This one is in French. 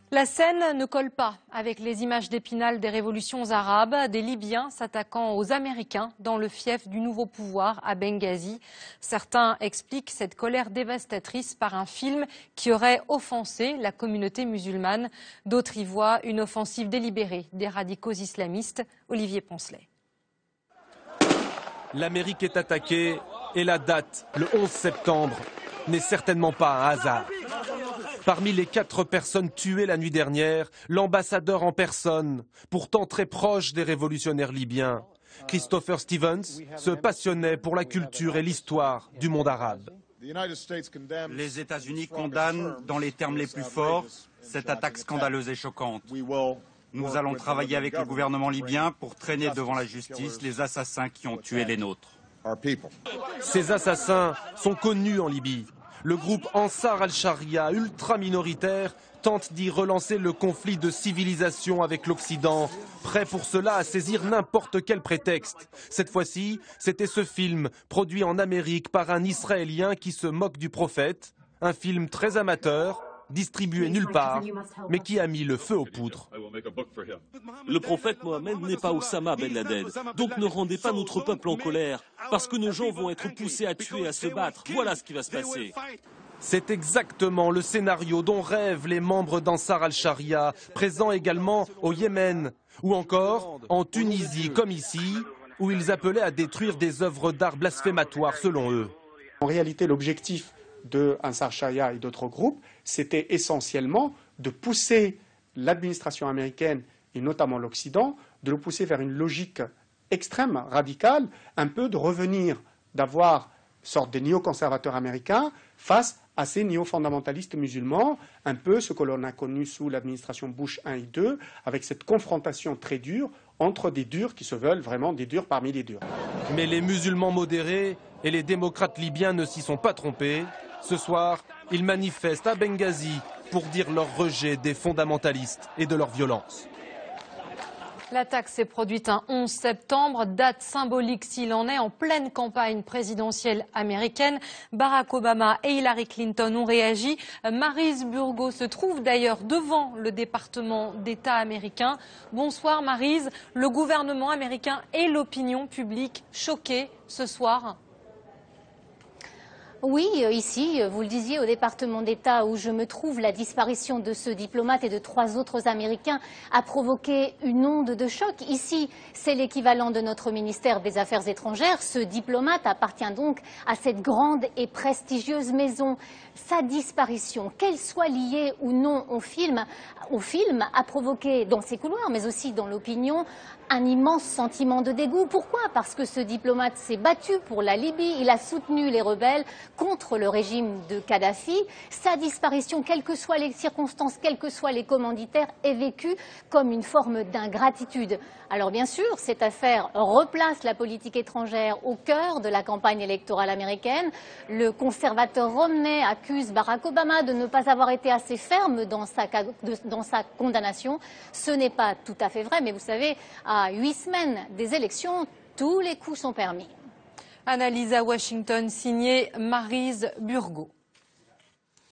La scène ne colle pas avec les images d'Épinal des révolutions arabes, des Libyens s'attaquant aux Américains dans le fief du nouveau pouvoir à Benghazi. Certains expliquent cette colère dévastatrice par un film qui aurait offensé la communauté musulmane. D'autres y voient une offensive délibérée des radicaux islamistes. Olivier Poncelet. L'Amérique est attaquée et la date, le 11 septembre, n'est certainement pas un hasard. Parmi les 4 personnes tuées la nuit dernière, l'ambassadeur en personne, pourtant très proche des révolutionnaires libyens, Christopher Stevens, se passionnait pour la culture et l'histoire du monde arabe. Les États-Unis condamnent, dans les termes les plus forts, cette attaque scandaleuse et choquante. Nous allons travailler avec le gouvernement libyen pour traîner devant la justice les assassins qui ont tué les nôtres. Ces assassins sont connus en Libye. Le groupe Ansar al-Sharia, ultra-minoritaire, tente d'y relancer le conflit de civilisation avec l'Occident, prêt pour cela à saisir n'importe quel prétexte. Cette fois-ci, c'était ce film, produit en Amérique par un Israélien qui se moque du prophète. Un film très amateur, distribué nulle part, mais qui a mis le feu aux poudres. Le prophète Mohammed n'est pas Oussama Ben Laden, donc ne rendez pas notre peuple en colère, parce que nos gens vont être poussés à tuer, à se battre. Voilà ce qui va se passer. C'est exactement le scénario dont rêvent les membres d'Ansar al-Sharia, présents également au Yémen, ou encore en Tunisie comme ici, où ils appelaient à détruire des œuvres d'art blasphématoires selon eux. En réalité, l'objectif de Ansar Sharia et d'autres groupes, c'était essentiellement de pousser l'administration américaine, et notamment l'Occident, de le pousser vers une logique extrême, radicale, un peu de revenir, d'avoir une sorte de néoconservateurs américains face à ces néo-fondamentalistes musulmans, un peu ce que l'on a connu sous l'administration Bush 1 et 2, avec cette confrontation très dure entre des durs qui se veulent vraiment des durs parmi les durs. Mais les musulmans modérés et les démocrates libyens ne s'y sont pas trompés. Ce soir, ils manifestent à Benghazi pour dire leur rejet des fondamentalistes et de leur violence. L'attaque s'est produite un 11 septembre, date symbolique s'il en est, en pleine campagne présidentielle américaine. Barack Obama et Hillary Clinton ont réagi. Maryse Burgo se trouve d'ailleurs devant le département d'État américain. Bonsoir Maryse, le gouvernement américain et l'opinion publique choqués ce soir. Oui, ici, vous le disiez, au département d'État où je me trouve, la disparition de ce diplomate et de 3 autres Américains a provoqué une onde de choc. Ici, c'est l'équivalent de notre ministère des Affaires étrangères. Ce diplomate appartient donc à cette grande et prestigieuse maison. Sa disparition, qu'elle soit liée ou non au film, a provoqué dans ses couloirs, mais aussi dans l'opinion, un immense sentiment de dégoût. Pourquoi? Parce que ce diplomate s'est battu pour la Libye, il a soutenu les rebelles contre le régime de Kadhafi. Sa disparition, quelles que soient les circonstances, quels que soient les commanditaires, est vécue comme une forme d'ingratitude. Alors bien sûr, cette affaire replace la politique étrangère au cœur de la campagne électorale américaine. Le conservateur Romney accuse Barack Obama de ne pas avoir été assez ferme dans sa condamnation. Ce n'est pas tout à fait vrai, mais vous savez, à 8 semaines des élections, tous les coups sont permis. Analyse à Washington signée Maryse Burgo.